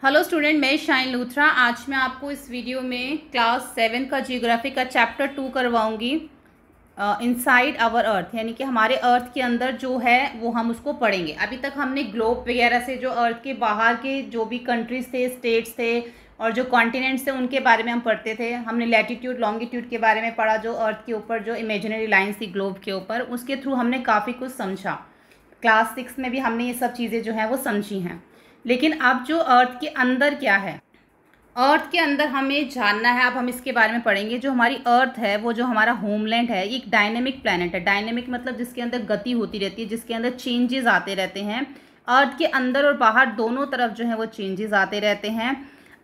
Hello student, मैं shine Luthra. आज मैं आपको इस वीडियो में क्लास 7 का जियोग्राफी का चैप्टर 2 करवाऊंगी। इनसाइड आवर अर्थ, यानी कि हमारे अर्थ के अंदर जो है वो हम उसको पढ़ेंगे। अभी तक हमने ग्लोब वगैरह से जो अर्थ के बाहर के जो भी कंट्रीज़ थे, स्टेट्स थे और जो कॉन्टिनेंट्स थे उनके बारे में हम पढ़ते थे। हमने लैटीट्यूड लॉन्गिट्यूड के बारे में पढ़ा, जो अर्थ के ऊपर जो इमेजिनरी लाइन्स थी ग्लोब के ऊपर, उसके थ्रू हमने काफ़ी कुछ समझा। क्लास 6 में भी हमने ये सब चीज़ें जो हैं वो समझी हैं। लेकिन अब जो अर्थ के अंदर क्या है, अर्थ के अंदर हमें जानना है। अब हम इसके बारे में पढ़ेंगे। जो हमारी अर्थ है, वो जो हमारा होमलैंड है, ये एक डायनेमिक प्लैनेट है। डायनेमिक मतलब जिसके अंदर गति होती रहती है, जिसके अंदर चेंजेस आते रहते हैं। अर्थ के अंदर और बाहर दोनों तरफ जो है वो चेंजेस आते रहते हैं।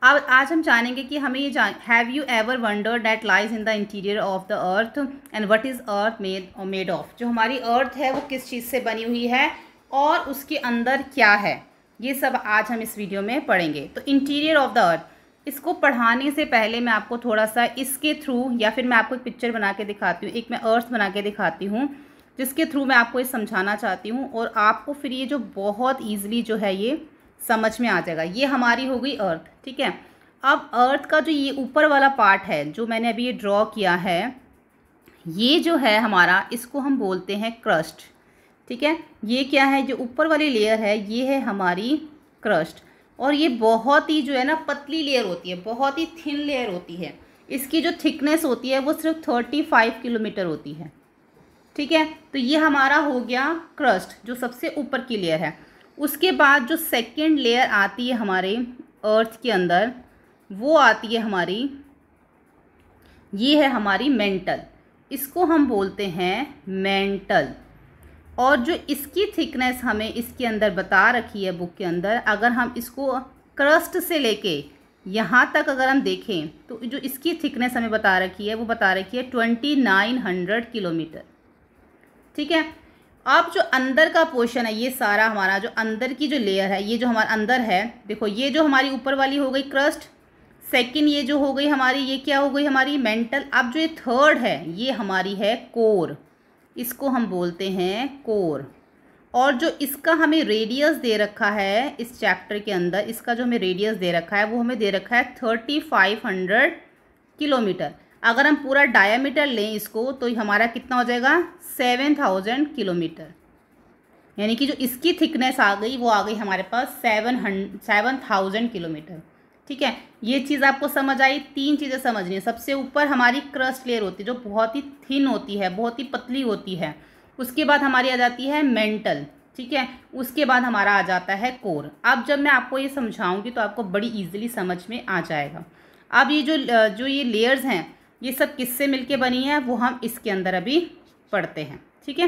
अब आज हम जानेंगे कि हमें ये have you ever wondered that lies in the interior of the earth and what is earth made of. जो हमारी अर्थ है वो किस चीज़ से बनी हुई है और उसके अंदर क्या है, ये सब आज हम इस वीडियो में पढ़ेंगे। तो इंटीरियर ऑफ द अर्थ, इसको पढ़ाने से पहले मैं आपको थोड़ा सा इसके थ्रू, या फिर मैं आपको एक पिक्चर बना के दिखाती हूँ, एक मैं अर्थ बना के दिखाती हूँ जिसके थ्रू मैं आपको ये समझाना चाहती हूँ और आपको फिर ये जो बहुत ईजिली जो है ये समझ में आ जाएगा। ये हमारी हो गई अर्थ, ठीक है। अब अर्थ का जो ये ऊपर वाला पार्ट है जो मैंने अभी ये ड्रॉ किया है, ये जो है हमारा, इसको हम बोलते हैं क्रस्ट, ठीक है। ये क्या है, जो ऊपर वाली लेयर है ये है हमारी क्रस्ट, और ये बहुत ही जो है ना पतली लेयर होती है, बहुत ही थिन लेयर होती है। इसकी जो थिकनेस होती है वो सिर्फ 35 किलोमीटर होती है, ठीक है। तो ये हमारा हो गया क्रस्ट, जो सबसे ऊपर की लेयर है। उसके बाद जो सेकंड लेयर आती है हमारे अर्थ के अंदर, वो आती है हमारी, ये है हमारी मेंटल, इसको हम बोलते हैं मेंटल। और जो इसकी थिकनेस हमें इसके अंदर बता रखी है बुक के अंदर, अगर हम इसको क्रस्ट से लेके यहाँ तक अगर हम देखें तो जो इसकी थिकनेस हमें बता रखी है वो बता रखी है 2900 किलोमीटर, ठीक है। अब जो अंदर का पोर्शन है, ये सारा हमारा जो अंदर की जो लेयर है, ये जो हमारा अंदर है, देखो ये जो हमारी ऊपर वाली हो गई क्रस्ट, सेकंड ये जो हो गई हमारी, ये क्या हो गई हमारी मेंटल। अब जो ये थर्ड है ये हमारी है कोर, इसको हम बोलते हैं कोर। और जो इसका हमें रेडियस दे रखा है इस चैप्टर के अंदर, इसका जो हमें रेडियस दे रखा है वो हमें दे रखा है 3500 किलोमीटर। अगर हम पूरा डायामीटर लें इसको तो हमारा कितना हो जाएगा, 7000 किलोमीटर। यानी कि जो इसकी थिकनेस आ गई वो आ गई हमारे पास 7000 किलोमीटर, ठीक है। ये चीज़ आपको समझ आई। तीन चीज़ें समझनी है। सबसे ऊपर हमारी क्रस्ट लेयर होती है जो बहुत ही थिन होती है, बहुत ही पतली होती है। उसके बाद हमारी आ जाती है मेंटल, ठीक है। उसके बाद हमारा आ जाता है कोर। अब जब मैं आपको ये समझाऊंगी तो आपको बड़ी इजीली समझ में आ जाएगा। अब ये जो ये लेयर्स हैं ये सब किससे मिलके बनी है वो हम इसके अंदर अभी पढ़ते हैं, ठीक है।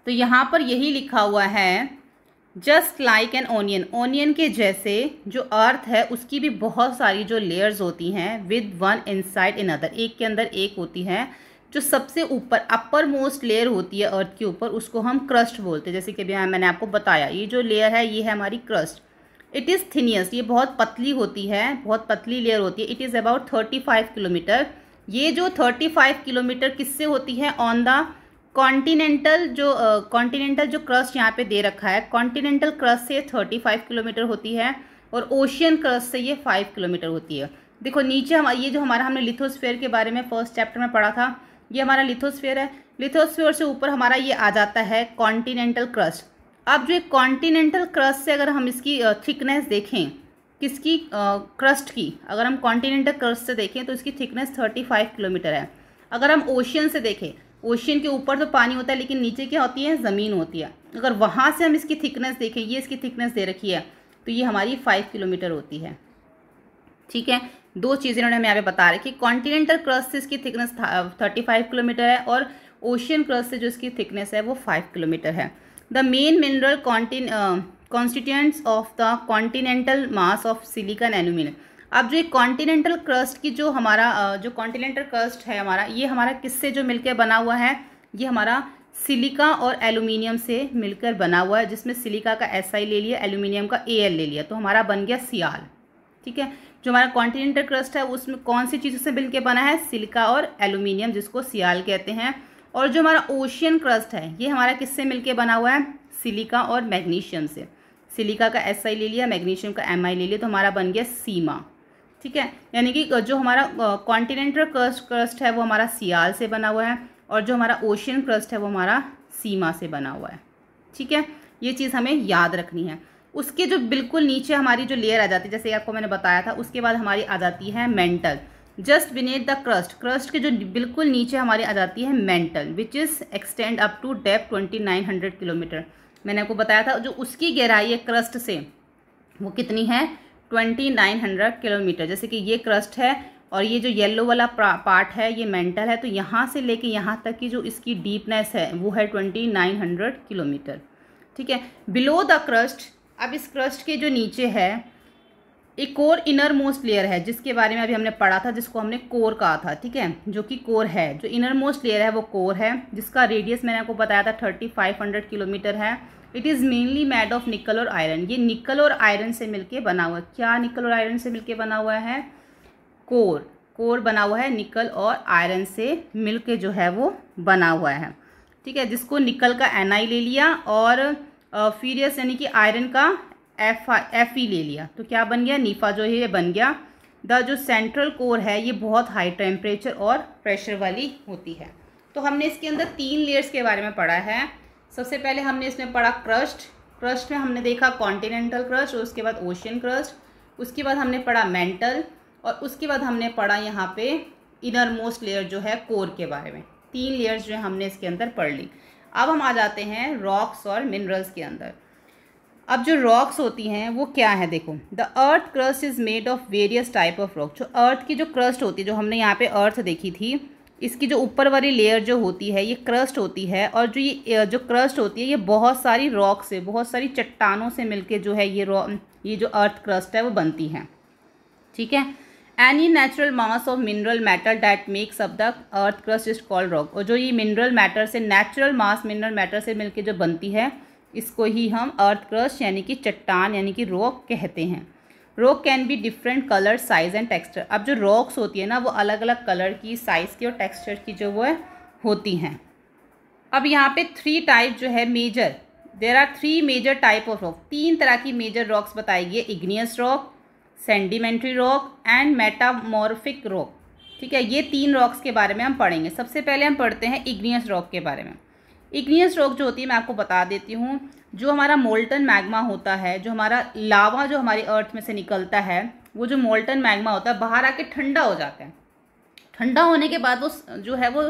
तो यहाँ पर यही लिखा हुआ है, just like an onion, onion के जैसे जो अर्थ है उसकी भी बहुत सारी जो लेयर्स होती हैं, with one inside in other, एक के अंदर एक होती है। जो सबसे ऊपर अपर मोस्ट लेयर होती है अर्थ के ऊपर, उसको हम क्रस्ट बोलते हैं। जैसे कि अभी मैंने आपको बताया, ये जो लेयर है ये है हमारी क्रस्ट। इट इज़ थिनियस्ट, ये बहुत पतली होती है, बहुत पतली लेयर होती है। It is about 35 kilometre. ये जो 35 किलोमीटर किससे होती है, ऑन द कॉन्टिनेंटल जो क्रस्ट यहाँ पे दे रखा है, कॉन्टिनेंटल क्रस्ट से 35 किलोमीटर होती है और ओशियन क्रस्ट से ये 5 किलोमीटर होती है। देखो नीचे ये जो हमारा, हमने लिथोस्फीयर के बारे में फर्स्ट चैप्टर में पढ़ा था, ये हमारा लिथोस्फीयर है। लिथोस्फीयर से ऊपर हमारा ये आ जाता है कॉन्टिनेंटल क्रस्ट। अब जो कॉन्टिनेंटल क्रस्ट से अगर हम इसकी थिकनेस देखें, किसकी, क्रस्ट की, अगर हम कॉन्टिनेंटल क्रस्ट से देखें तो इसकी थिकनेस 35 किलोमीटर है। अगर हम ओशियन से देखें, ओशियन के ऊपर तो पानी होता है लेकिन नीचे क्या होती है, ज़मीन होती है। अगर वहाँ से हम इसकी थिकनेस देखें, ये इसकी थिकनेस दे रखी है, तो ये हमारी 5 किलोमीटर होती है, ठीक है। दो चीज़ें इन्होंने हमें यहाँ पे बता रखी, कॉन्टिनेंटल क्रस्ट से इसकी थिकनेस 35 किलोमीटर है और ओशियन क्रस्ट से जो इसकी थिकनेस है वो 5 किलोमीटर है। The main mineral constituents of the continental mass of silicon aluminium. अब जो एक कॉन्टिनेंटल क्रस्ट की जो हमारा जो कॉन्टिनेंटल क्रस्ट है हमारा, ये हमारा किससे जो मिलकर बना हुआ है, ये हमारा सिलिका और एल्यूमिनियम से मिलकर बना हुआ है, जिसमें सिलिका का SI ले लिया, एल्यूमिनियम का AL ले लिया, तो हमारा बन गया सियाल, ठीक है। जो हमारा कॉन्टिनेंटल क्रस्ट है उसमें कौन सी चीज़ों से मिलकर बना है, सिलिका और एल्यूमिनियम, जिसको सियाल कहते हैं। और जो हमारा ओशियन क्रस्ट है ये हमारा किससे मिलकर बना हुआ है, सिलिका और मैग्नीशियम से। सिलिका का Si ले लिया, मैग्नीशियम का Mi ले लिया, तो हमारा बन गया सीमा। ठीक है, यानी कि जो हमारा कॉन्टिनेंटल क्रस्ट है वो हमारा सियाल से बना हुआ है, और जो हमारा ओशियन क्रस्ट है वो हमारा सीमा से बना हुआ है। ठीक है, ये चीज़ हमें याद रखनी है। उसके जो बिल्कुल नीचे हमारी जो लेयर आ जाती है, जैसे आपको मैंने बताया था, उसके बाद हमारी आ जाती है mantle. Just beneath the crust के जो बिल्कुल नीचे हमारी आ जाती है mantle, which is extend up to depth 2900 kilometre. मैंने आपको बताया था जो उसकी गहराई है क्रस्ट से वो कितनी है, 2900 किलोमीटर। जैसे कि ये क्रस्ट है और ये जो येलो वाला पार्ट है ये मेंटल है, तो यहाँ से लेके यहाँ तक की जो इसकी डीपनेस है वो है 2900 किलोमीटर। ठीक है, बिलो द क्रस्ट, अब इस क्रस्ट के जो नीचे है एक और इनर मोस्ट लेयर है जिसके बारे में अभी हमने पढ़ा था, जिसको हमने कोर कहा था। ठीक है, जो कि कोर है, जो इनर मोस्ट लेयर है वो कोर है, जिसका रेडियस मैंने आपको बताया था 3500 किलोमीटर है। It is mainly made of निकल और आयरन। ये निकल और आयरन से मिलके बना हुआ है। क्या निकल और आयरन से मिलके बना हुआ है? कोर बना हुआ है, निकल और आयरन से मिलके जो है वो बना हुआ है। ठीक है, जिसको निकल का Ni ले लिया और फीरियस यानी कि आयरन का Fe ले लिया, तो क्या बन गया, नीफा जो है ये बन गया। जो सेंट्रल कोर है ये बहुत हाई टेम्परेचर और प्रेशर वाली होती है। तो हमने इसके अंदर 3 लेयर्स के बारे में पढ़ा है। सबसे पहले हमने इसमें पढ़ा क्रस्ट में हमने देखा कॉन्टिनेंटल क्रस्ट, और उसके बाद ओशियन क्रस्ट, उसके बाद हमने पढ़ा मेंटल, और उसके बाद हमने पढ़ा यहाँ पे इनर मोस्ट लेयर जो है कोर के बारे में। 3 लेयर्स जो हमने इसके अंदर पढ़ ली। अब हम आ जाते हैं रॉक्स और मिनरल्स के अंदर। अब जो रॉक्स होती हैं वो क्या है, देखो, the earth crust is made of various type of rock. जो अर्थ की जो क्रस्ट होती है, जो हमने यहाँ पे अर्थ देखी थी, इसकी जो ऊपर वाली लेयर जो होती है ये क्रस्ट होती है, और जो क्रस्ट होती है ये बहुत सारी रॉक से, बहुत सारी चट्टानों से मिलके जो है ये जो अर्थ क्रस्ट है वो बनती है। ठीक है, any natural mass of mineral matter that makes up the earth crust is called rock. और जो ये मिनरल मैटर से, नेचुरल मास मिनरल मैटर से मिलके जो बनती है, इसको ही हम अर्थ क्रस्ट यानी कि चट्टान यानी कि रॉक कहते हैं। Rock can be different colour, size and texture. अब जो रॉक्स होती है ना वो अलग अलग कलर की, साइज़ की और टेक्सचर की जो वो होती हैं। अब यहाँ पे 3 टाइप जो है major, there are 3 major type of rock. 3 तरह की मेजर रॉक्स बताई गई, igneous rock, sedimentary rock and metamorphic rock. ठीक है, ये 3 रॉक्स के बारे में हम पढ़ेंगे। सबसे पहले हम पढ़ते हैं इग्नियस रॉक के बारे में। इग्नियस रॉक जो होती है मैं आपको बता देती हूँ, जो हमारा मोल्टन मैग्मा होता है, जो हमारा लावा जो हमारी अर्थ में से निकलता है, वो जो मोल्टन मैग्मा होता है बाहर आके ठंडा हो जाता है। ठंडा होने के बाद वो जो है वो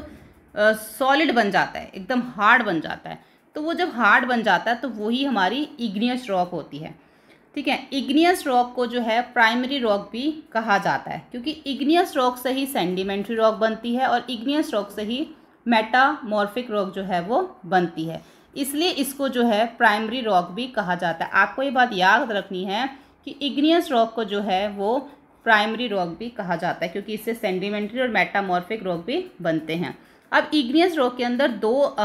सॉलिड बन जाता है, एकदम हार्ड बन जाता है। तो वो जब हार्ड बन जाता है तो वही हमारी इग्नियस रॉक होती है। ठीक है, इग्नियस रॉक को जो है प्राइमरी रॉक भी कहा जाता है, क्योंकि इग्नियस रॉक से ही सेंडिमेंट्री रॉक बनती है और इग्नियस रॉक से ही मेटामॉर्फिक रॉक जो है वो बनती है, इसलिए इसको जो है प्राइमरी रॉक भी कहा जाता है। आपको ये बात याद रखनी है कि इग्नियस रॉक को जो है वो प्राइमरी रॉक भी कहा जाता है, क्योंकि इससे सेंडिमेंट्री और मेटामॉर्फिक रॉक भी बनते हैं। अब इग्नियस रॉक के अंदर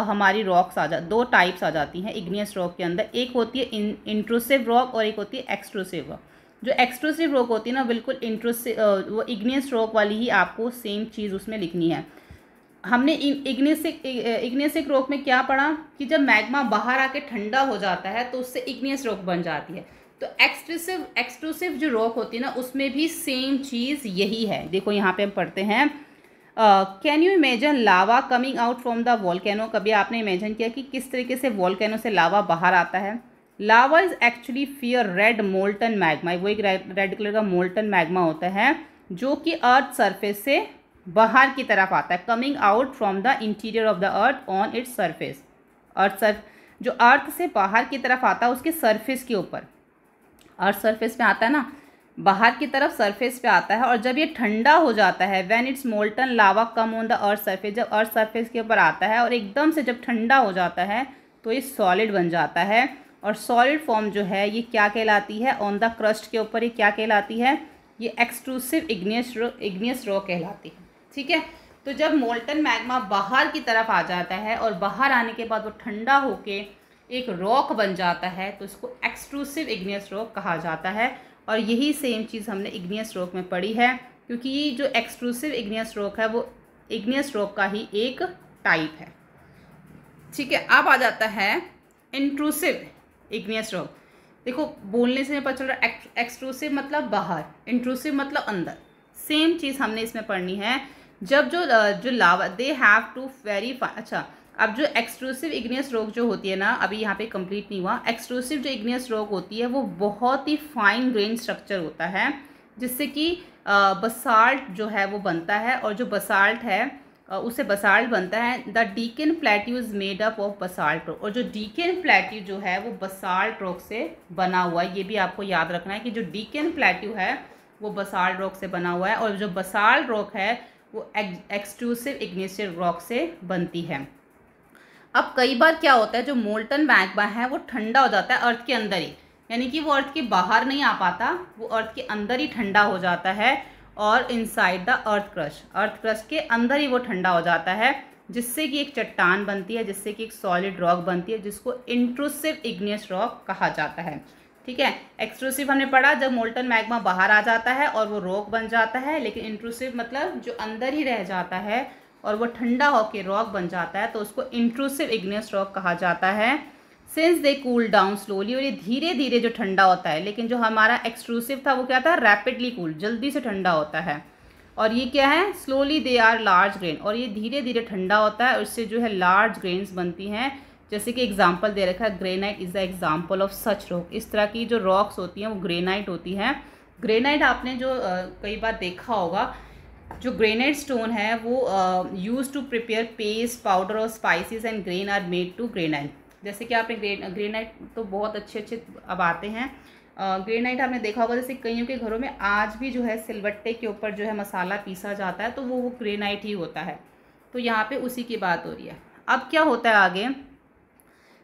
हमारी रॉक्स दो टाइप्स आ जाती हैं इग्नियस रॉक के अंदर। एक होती है इंट्रूसिव रॉक और एक होती है एक्सट्रूसिव रॉक। जो एक्सट्रूसिव रॉक होती है ना, बिल्कुल इंट्रूसिव, वो इग्नियस रॉक वाली ही आपको सेम चीज़ उसमें लिखनी है। हमने इग्नियस रॉक में क्या पढ़ा कि जब मैग्मा बाहर आके ठंडा हो जाता है तो उससे इग्नियस रॉक बन जाती है। तो एक्सट्रूसिव जो रॉक होती है ना, उसमें भी सेम चीज़ यही है। देखो यहाँ पे हम पढ़ते हैं, can you imagine lava coming out from the volcano. कभी आपने इमेजिन किया कि किस तरीके से वॉल्केनो से लावा बाहर आता है? Lava is actually fiery red molten magma. वो एक रेड कलर का मोल्टन मैग्मा होता है जो कि अर्थ सरफेस से बाहर की तरफ आता है, coming out from the interior of the earth on its surface. जो अर्थ से बाहर की तरफ आता है उसके सरफेस के ऊपर, अर्थ सरफेस पे आता है ना, बाहर की तरफ सरफेस पे आता है। और जब ये ठंडा हो जाता है, when it's molten lava come on the earth surface, जब अर्थ सरफेस के ऊपर आता है और एकदम से जब ठंडा हो जाता है तो ये सॉलिड बन जाता है। और सॉलिड फॉर्म जो है ये क्या कहलाती है? ऑन द क्रस्ट के ऊपर ये क्या कहलाती है? ये एक्सट्रूसिव इग्नियस रॉक कहलाती है। ठीक है, तो जब मोल्टन मैग्मा बाहर की तरफ आ जाता है और बाहर आने के बाद वो ठंडा होके एक रॉक बन जाता है तो इसको एक्सट्रूसिव इग्नियस रॉक कहा जाता है। और यही सेम चीज़ हमने इग्नियस रॉक में पढ़ी है, क्योंकि ये जो एक्सट्रूसिव इग्नियस रॉक है वो इग्नियस रॉक का ही एक टाइप है। ठीक है, अब आ जाता है इंट्रूसिव इग्नियस रॉक। देखो बोलने से पता चल रहा है एक्सट्रूसिव मतलब बाहर, इंट्रूसिव मतलब अंदर। सेम चीज़ हमने इसमें पढ़नी है। जब जो लावा दे हैव टू वेरी अच्छा, अब जो एक्सट्रूसिव इग्नियस रॉक जो होती है ना, अभी यहाँ पे कंप्लीट नहीं हुआ। एक्सट्रूसिव जो इग्नियस रॉक होती है वो बहुत ही फाइन ग्रेन स्ट्रक्चर होता है, जिससे कि बसाल्ट जो है वो बनता है, और जो बसाल्ट है उससे बसाल्ट बनता है। The Deccan plateau is made up of basalt rock, और जो डीकन प्लेट्यू जो है वो बसाल्ट रॉक से बना हुआ है। ये भी आपको याद रखना है कि जो डीकन प्लेट्यू है वो बसाल्ट रॉक से बना हुआ है, और जो बसाल्ट रॉक है वो एक्सट्रूसिव इग्नियस रॉक से बनती है। अब कई बार क्या होता है, जो मोल्टन मैग्मा है वो ठंडा हो जाता है अर्थ के अंदर ही, यानी कि वो अर्थ के बाहर नहीं आ पाता, वो अर्थ के अंदर ही ठंडा हो जाता है, और इनसाइड द अर्थ क्रस्ट के अंदर ही वो ठंडा हो जाता है, जिससे कि एक चट्टान बनती है, जिससे कि एक सॉलिड रॉक बनती है, जिसको इंट्रूसिव इग्नियस रॉक कहा जाता है। ठीक है, एक्सट्रूसिव हमने पढ़ा जब मोल्टन मैग्मा बाहर आ जाता है और वो रॉक बन जाता है, लेकिन इंट्रूसिव मतलब जो अंदर ही रह जाता है और वो ठंडा होकर रॉक बन जाता है, तो उसको इंट्रूसिव इग्नियस रॉक कहा जाता है। Since they cool down slowly, और ये धीरे धीरे जो ठंडा होता है, लेकिन जो हमारा एक्सट्रूसिव था वो क्या था, रैपिडली कूल, जल्दी से ठंडा होता है। और ये क्या है, slowly they are large grain, और ये धीरे धीरे ठंडा होता है, और इससे जो है लार्ज ग्रेन्स बनती हैं। जैसे कि एग्जाम्पल दे रखा है, granite is the example of such rock. इस तरह की जो रॉक्स होती हैं वो ग्रेनाइट होती हैं। ग्रेनाइट आपने जो कई बार देखा होगा, जो ग्रेनाइट स्टोन है वो use to prepare paste, powder और spices and grain are made to granite. जैसे कि आपने ग्रेनाइट तो बहुत अच्छे अब आते हैं। ग्रेनाइट आपने देखा होगा, जैसे कईयों के घरों में आज भी जो है सिलबट्टे के ऊपर जो है मसाला पीसा जाता है, तो वो ग्रेनाइट ही होता है। तो यहाँ पे उसी की बात हो रही है। अब क्या होता है आगे,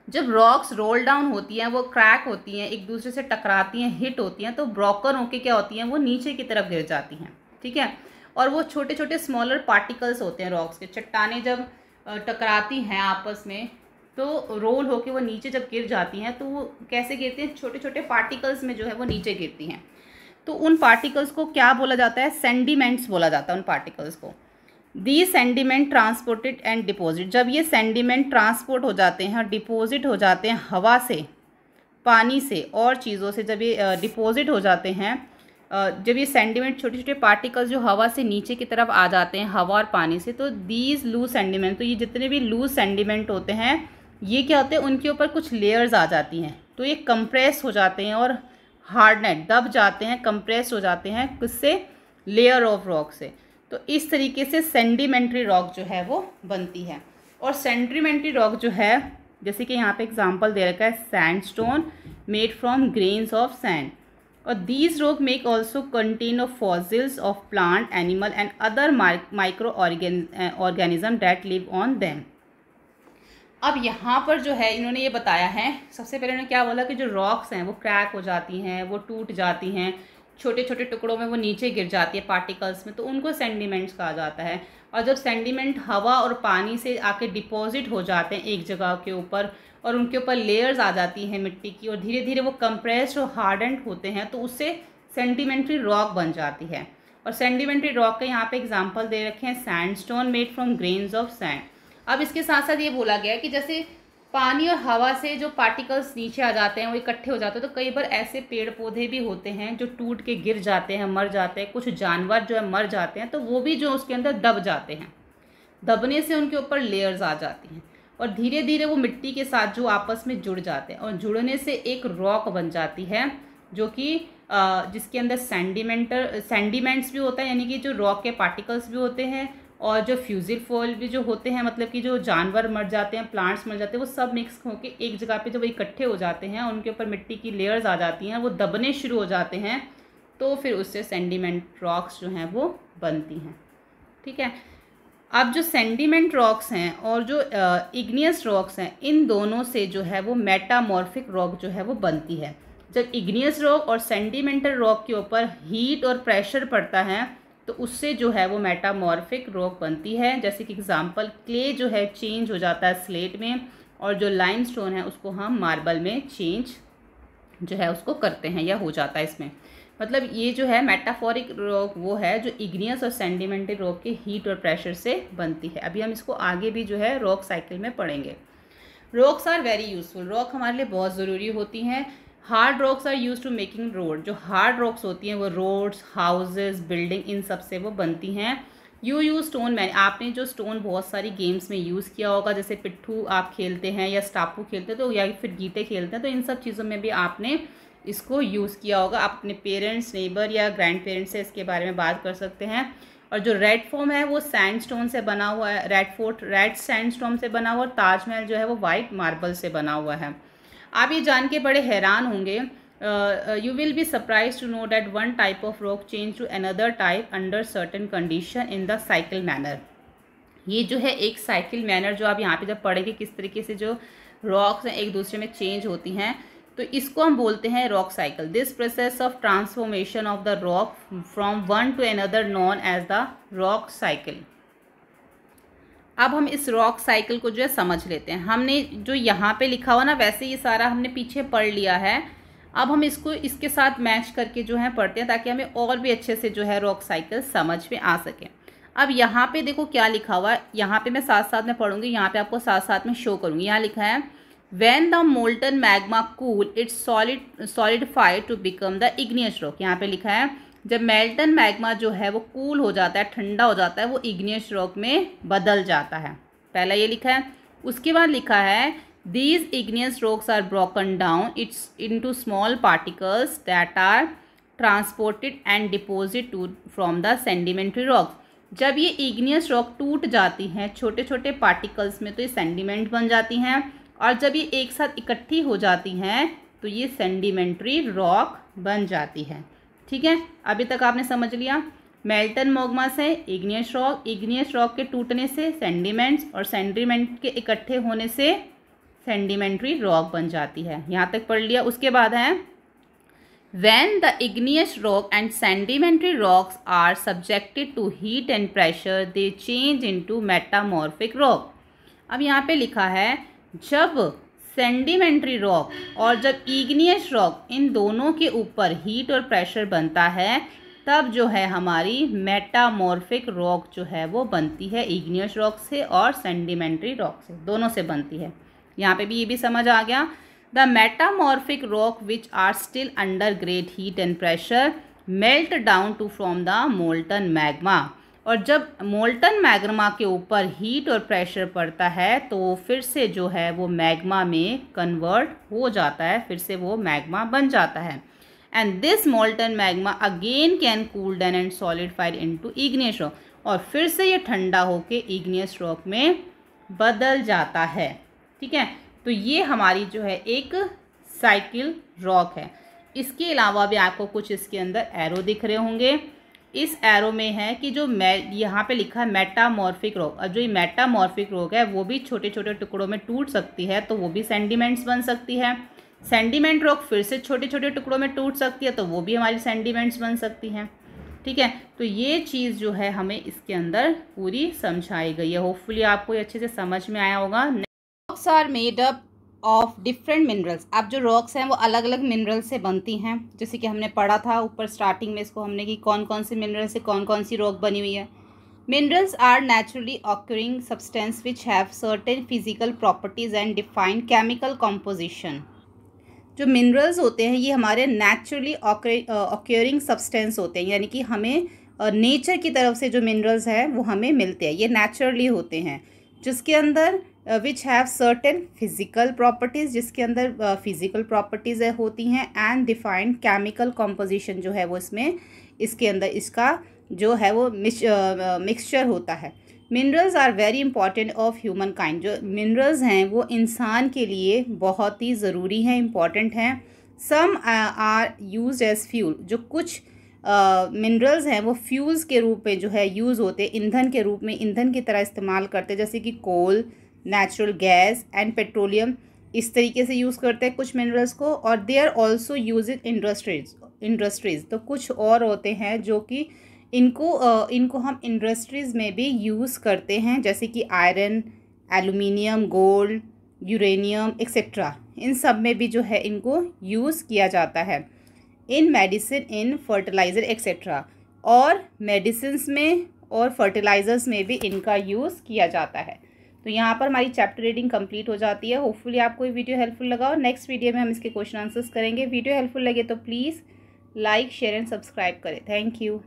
जब रॉक्स रोल डाउन होती हैं, वो क्रैक होती हैं, एक दूसरे से टकराती हैं, हिट होती हैं, तो ब्रोकन होके क्या होती हैं, वो नीचे की तरफ गिर जाती हैं। ठीक है, और वो छोटे छोटे स्मॉलर पार्टिकल्स होते हैं रॉक्स के। चट्टानें जब टकराती हैं आपस में, तो रोल होके वो नीचे जब गिर जाती हैं, तो वो कैसे गिरती हैं, छोटे छोटे पार्टिकल्स में जो है वो नीचे गिरती हैं। तो उन पार्टिकल्स को क्या बोला जाता है, सेंडिमेंट्स बोला जाता है उन पार्टिकल्स को। दी सेंडिमेंट ट्रांसपोर्टेड एंड डिपॉजिट, जब ये सेंडिमेंट ट्रांसपोर्ट हो जाते हैं और डिपॉजिट हो जाते हैं हवा से, पानी से और चीज़ों से, जब ये डिपॉजिट हो जाते हैं, जब ये सेंडिमेंट छोटे छोटे पार्टिकल्स जो हवा से नीचे की तरफ आ जाते हैं, हवा और पानी से, तो दीज लूज सेंडिमेंट, तो ये जितने भी लूज सेंडिमेंट होते हैं, ये क्या होते हैं, उनके ऊपर कुछ लेयर्स आ जाती हैं, तो ये कंप्रेस हो जाते हैं और हार्डनेट दब जाते हैं, कंप्रेस हो जाते हैं, किससे, लेयर ऑफ रॉक से। तो इस तरीके से सेंडिमेंट्री रॉक जो है वो बनती है। और सेंडिमेंट्री रॉक जो है, जैसे कि यहाँ पे एग्जांपल दे रखा है, sandstone made from grains of sand, और these rock make also contain of fossils of plant, animal and other micro organism that live on them. अब यहाँ पर जो है इन्होंने ये बताया है, सबसे पहले उन्होंने क्या बोला कि जो रॉक्स हैं वो क्रैक हो जाती हैं, वो टूट जाती हैं, छोटे छोटे टुकड़ों में वो नीचे गिर जाती है पार्टिकल्स में, तो उनको सेंडिमेंट्स कहा जाता है। और जब सेंडिमेंट हवा और पानी से आके डिपॉजिट हो जाते हैं एक जगह के ऊपर, और उनके ऊपर लेयर्स आ जाती हैं मिट्टी की, और धीरे धीरे वो कंप्रेस्ड और हार्डेंड होते हैं, तो उससे सेंडिमेंट्री रॉक बन जाती है। और सेंडिमेंट्री रॉक के यहाँ पे एग्जांपल दे रखे हैं, sandstone made from grains of sand. अब इसके साथ साथ ये बोला गया है कि जैसे पानी और हवा से जो पार्टिकल्स नीचे आ जाते हैं, वो इकट्ठे हो जाते हैं, तो कई बार ऐसे पेड़ पौधे भी होते हैं जो टूट के गिर जाते हैं, मर जाते हैं, कुछ जानवर जो है मर जाते हैं, तो वो भी जो उसके अंदर दब जाते हैं, दबने से उनके ऊपर लेयर्स आ जाती हैं, और धीरे धीरे वो मिट्टी के साथ जो आपस में जुड़ जाते हैं, और जुड़ने से एक रॉक बन जाती है, जो कि जिसके अंदर सेंडिमेंट्स भी होता है, यानी कि जो रॉक के पार्टिकल्स भी होते हैं, और जो फ्यूजिल फॉल भी जो होते हैं, मतलब कि जो जानवर मर जाते हैं, प्लांट्स मर जाते हैं, वो सब मिक्स होकर एक जगह पे जब वो इकट्ठे हो जाते हैं, उनके ऊपर मिट्टी की लेयर्स आ जाती हैं, वो दबने शुरू हो जाते हैं, तो फिर उससे सेंडिमेंट रॉक्स जो हैं वो बनती हैं। ठीक है, अब जो सेंडिमेंट रॉक्स हैं और जो इग्नियस रॉक्स हैं, इन दोनों से जो है वो मेटामॉर्फिक रॉक जो है वो बनती है। जब इग्नियस रॉक और सेंडिमेंटल रॉक के ऊपर हीट और प्रेशर पड़ता है, तो उससे जो है वो मेटामॉर्फिक रॉक बनती है। जैसे कि एग्जांपल, क्ले जो है चेंज हो जाता है स्लेट में, और जो लाइमस्टोन है उसको हम मार्बल में चेंज जो है उसको करते हैं, या हो जाता है इसमें। मतलब ये जो है मेटाफोरिक रॉक वो है जो इग्नियस और सेंडिमेंटल रॉक के हीट और प्रेशर से बनती है। अभी हम इसको आगे भी जो है रॉक साइकिल में पढ़ेंगे। Rocks are very useful, rock हमारे लिए बहुत ज़रूरी होती हैं। Hard rocks are use to making road. जो हार्ड रॉक्स होती हैं वो रोड्स, हाउसेज, बिल्डिंग, इन सब से वो बनती हैं। यू यूज स्टोन, मैन, आपने जो स्टोन बहुत सारी गेम्स में यूज़ किया होगा, जैसे पिट्ठू आप खेलते हैं या स्टापू खेलते हैं तो, या फिर गीटे खेलते हैं, तो इन सब चीज़ों में भी आपने इसको यूज़ किया होगा। आप अपने पेरेंट्स, नेबर या ग्रैंड पेरेंट्स से इसके बारे में बात कर सकते हैं। और जो रेड फोर्ट है वो सैंडस्टोन से बना हुआ है, रेड सैंडस्टोन से बना हुआ, और ताजमहल जो है वो वाइट मार्बल से बना हुआ है। आप ये जान के बड़े हैरान होंगे, you will be surprise to know that one type of rock change to another type under certain condition in the cycle manner. ये जो है एक साइकिल मैनर जो आप यहाँ पे जब पढ़ेंगे किस तरीके से जो रॉक्स हैं एक दूसरे में चेंज होती हैं, तो इसको हम बोलते हैं rock cycle. This process of transformation of the rock from one to another known as the rock cycle. अब हम इस रॉक साइकिल को जो है समझ लेते हैं। हमने जो यहाँ पे लिखा हुआ ना, वैसे ये सारा हमने पीछे पढ़ लिया है। अब हम इसको इसके साथ मैच करके जो है पढ़ते हैं, ताकि हमें और भी अच्छे से जो है रॉक साइकिल समझ में आ सके। अब यहाँ पे देखो क्या लिखा हुआ है, यहाँ पे मैं साथ साथ में पढ़ूंगी, यहाँ पे आपको साथ साथ में शो करूँगी। यहाँ लिखा है When the molten magma cool, it solidified to become the igneous rock। यहाँ पे लिखा है जब मेल्टन मैग्मा जो है वो कूल हो जाता है, ठंडा हो जाता है, वो इग्नियस रॉक में बदल जाता है। पहला ये लिखा है। उसके बाद लिखा है These igneous rocks are broken down into small particles that are transported and deposited from the sedimentary rocks। जब ये इग्नियस रॉक टूट जाती हैं छोटे छोटे पार्टिकल्स में, तो ये सेंडिमेंट बन जाती हैं, और जब ये एक साथ इकट्ठी हो जाती हैं तो ये सेंडिमेंट्री रॉक बन जाती है। ठीक है, अभी तक आपने समझ लिया। मेल्टन मैग्मा से इग्नियस रॉक के टूटने से सेंडिमेंट्स, और सेंडिमेंट के इकट्ठे होने से सेंडिमेंट्री रॉक बन जाती है। यहाँ तक पढ़ लिया। उसके बाद है When the igneous rock and sedimentary rocks are subjected to heat and pressure, they change into metamorphic rock। अब यहाँ पे लिखा है जब सेंडिमेंट्री रॉक और जब इग्नियस रॉक, इन दोनों के ऊपर हीट और प्रेशर बनता है, तब जो है हमारी मेटामॉर्फिक रॉक जो है वो बनती है। इग्नियस रॉक से और सेंडिमेंट्री रॉक से, दोनों से बनती है। यहाँ पे भी ये भी समझ आ गया। The metamorphic rock which are still under great heat and pressure melt down to from the molten magma. और जब मोल्टन मैग्मा के ऊपर हीट और प्रेशर पड़ता है तो फिर से जो है वो मैग्मा में कन्वर्ट हो जाता है, फिर से वो मैग्मा बन जाता है। And this molten magma again can cool down and solidified into igneous rock. और फिर से ये ठंडा होके इग्नियस रॉक में बदल जाता है। ठीक है, तो ये हमारी जो है एक साइकिल रॉक है। इसके अलावा भी आपको कुछ इसके अंदर एरो दिख रहे होंगे। इस एरो में है कि जो यहाँ पे लिखा है मेटामॉर्फिक रॉक, और जो ये मेटामॉर्फिक रॉक है वो भी छोटे छोटे टुकड़ों में टूट सकती है, तो वो भी सेंडिमेंट्स बन सकती है। सेंडिमेंट रॉक फिर से छोटे छोटे टुकड़ों में टूट सकती है, तो वो भी हमारी सेंडिमेंट्स बन सकती हैं। ठीक है, तो ये चीज़ जो है हमें इसके अंदर पूरी समझाई गई है। होपफुली आपको ये अच्छे से समझ में आया होगा। Rocks are made up of different minerals. अब जो रॉक्स हैं वो अलग अलग मिनरल से बनती हैं, जैसे कि हमने पढ़ा था ऊपर स्टार्टिंग में इसको हमने कि कौन कौन से मिनरल से कौन कौन सी रॉक बनी हुई है। Minerals are naturally occurring substance which have certain physical properties and defined chemical composition. जो मिनरल्स होते हैं ये हमारे नेचुरली ऑकरिंग सब्सटेंस होते हैं, यानी कि हमें नेचर की तरफ से जो मिनरल्स हैं वो हमें मिलते हैं, ये नेचुरली होते हैं, जिसके अंदर विच हैव सर्टेन फिजिकल प्रॉपर्टीज़, जिसके अंदर फिजिकल प्रॉपर्टीज़ होती हैं, एंड डिफाइंड केमिकल कॉम्पोजिशन जो है वो इसके अंदर इसका जो है वो मिक्सचर होता है। Minerals are very important of human kind. जो मिनरल्स हैं वो इंसान के लिए बहुत ही ज़रूरी हैं, इम्पॉर्टेंट हैं। Some are use as fuel. जो कुछ मिनरल्स हैं वो फ्यूल्स के रूप में जो है यूज़ होते हैं, ईंधन के रूप में ईंधन की तरह इस्तेमाल करते हैं, जैसे कि कोल, नेचुरल गैस एंड पेट्रोलियम। इस तरीके से यूज़ करते हैं कुछ मिनरल्स को। और they are also use in industries. तो कुछ और होते हैं जो कि इनको हम इंडस्ट्रीज़ में भी यूज़ करते हैं, जैसे कि iron, aluminium, gold, uranium etcetera. इन सब में भी जो है इनको यूज़ किया जाता है। इन मेडिसिन, इन फर्टिलाइज़र एक्सेट्रा। और मेडिसिन्स में और फर्टिलाइज़र्स में भी इनका यूज़ किया जाता है। तो यहाँ पर हमारी चैप्टर रीडिंग कंप्लीट हो जाती है। होपफुली आपको ये वीडियो हेल्पफुल लगा और नेक्स्ट वीडियो में हम इसके क्वेश्चन आंसर्स करेंगे। वीडियो हेल्पफुल लगे तो please like share and subscribe करें। Thank you.